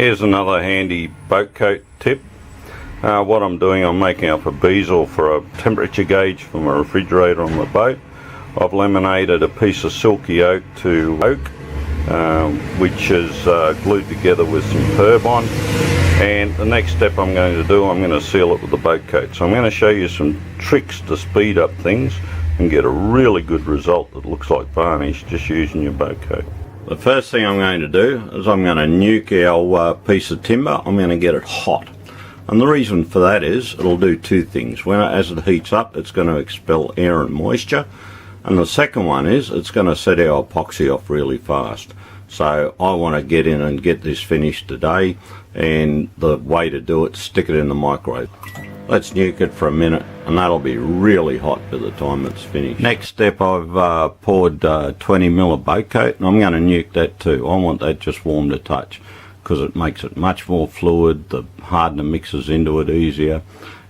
Here's another handy boat coat tip. What I'm doing, I'm making up a bezel for a temperature gauge for my refrigerator on the boat. I've laminated a piece of silky oak to oak, which is glued together with some Turbon. And the next step I'm going to do, I'm going to seal it with the boat coat. So I'm going to show you some tricks to speed up things and get a really good result that looks like varnish just using your boat coat. The first thing I'm going to do is I'm going to nuke our piece of timber. I'm going to get it hot. And the reason for that is it'll do two things. As it heats up, it's going to expel air and moisture. And the second one is it's going to set our epoxy off really fast. So I want to get in and get this finished today, and the way to do it, stick it in the microwave. Let's nuke it for a minute, and that'll be really hot by the time it's finished. Next step, I've poured 20 mil of boat coat, and I'm going to nuke that too. I want that just warm to touch because it makes it much more fluid, the hardener mixes into it easier,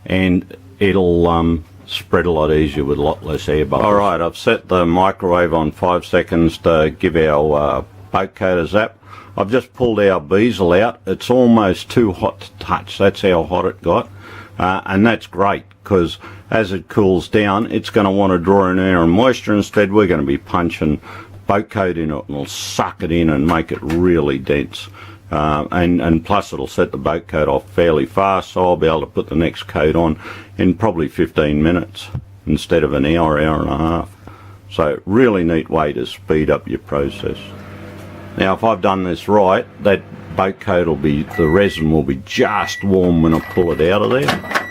and it'll spread a lot easier with a lot less air bubbles. Alright, I've set the microwave on 5 seconds to give our boat coat a zap. I've just pulled our bezel out. It's almost too hot to touch. That's how hot it got. And that's great because as it cools down, it's going to want to draw in air and moisture. Instead, we're going to be punching boat coat in it, and it'll suck it in and make it really dense. And plus it'll set the boat coat off fairly fast, so I'll be able to put the next coat on in probably 15 minutes instead of an hour, hour and a half. So really neat way to speed up your process. Now if I've done this right, that boat coat will be, the resin will be just warm when I pull it out of there.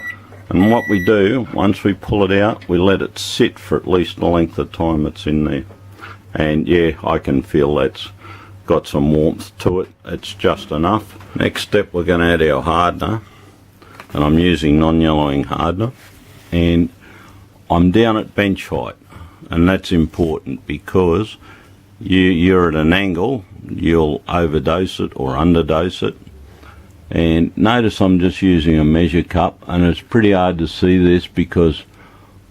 And what we do, once we pull it out, we let it sit for at least the length of time it's in there. And yeah, I can feel that's got some warmth to it. It's just enough. Next step, we're going to add our hardener, and I'm using non-yellowing hardener, and I'm down at bench height, and that's important because you're at an angle, you'll overdose it or underdose it. And notice I'm just using a measure cup, and it's pretty hard to see this because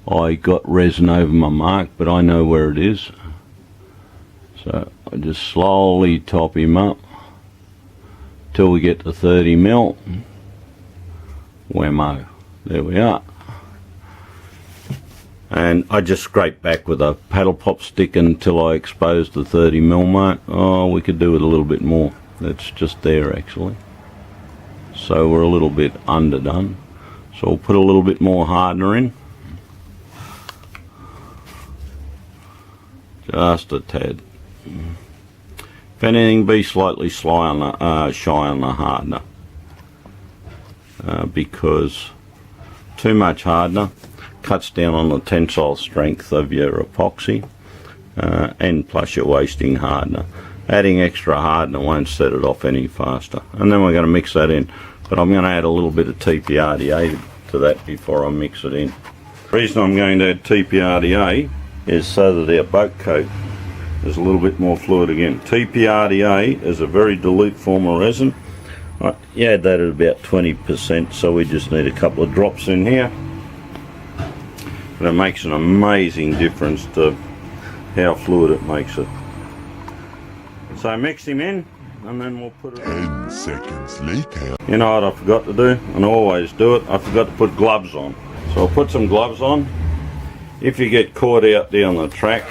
I got resin over my mark, but I know where it is. So I just slowly top him up till we get to 30 mil. Whammo. There we are. And I just scrape back with a paddle pop stick until I expose the 30 mil mark. Oh, we could do it a little bit more. That's just there actually. So we're a little bit underdone. So we'll put a little bit more hardener in. Just a tad. If anything, be slightly shy on the hardener, because too much hardener cuts down on the tensile strength of your epoxy, and plus you're wasting hardener. Adding extra hardener won't set it off any faster. And then we're going to mix that in, but I'm going to add a little bit of TPRDA to that before I mix it in. The reason I'm going to add TPRDA is so that our boat coat is a little bit more fluid again. TPRDA is a very dilute form of resin. You add that at about 20%, so we just need a couple of drops in here. But it makes an amazing difference to how fluid it makes it. So mix him in, and then we'll put it 10 seconds later. You know what I forgot to do, and I always do it, I forgot to put gloves on. So I'll put some gloves on. If you get caught out down the track,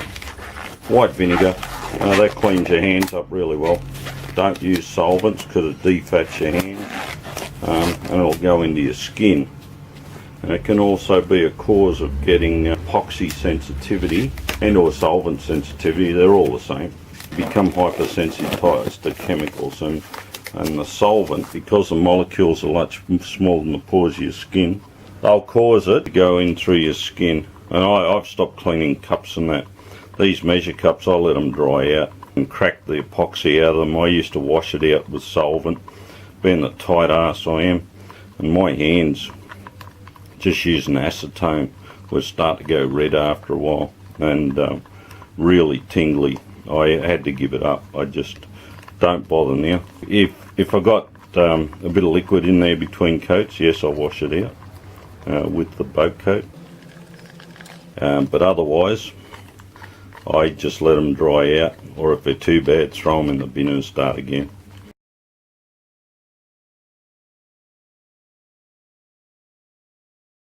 white vinegar, that cleans your hands up really well. Don't use solvents because it defats your hands, and it'll go into your skin. And it can also be a cause of getting epoxy sensitivity and or solvent sensitivity. They're all the same. You become hypersensitized to chemicals, and the solvent, because the molecules are much smaller than the pores of your skin, they'll cause it to go in through your skin. And I've stopped cleaning cups and that. These measure cups, I'll let them dry out and crack the epoxy out of them. I used to wash it out with solvent, being the tight ass I am, and my hands, just using acetone, would start to go red after a while, and really tingly. I had to give it up. I just don't bother now. If I got a bit of liquid in there between coats, yes, I'll wash it out with the boat coat. But otherwise, I just let them dry out, or if they're too bad, throw them in the bin and start again.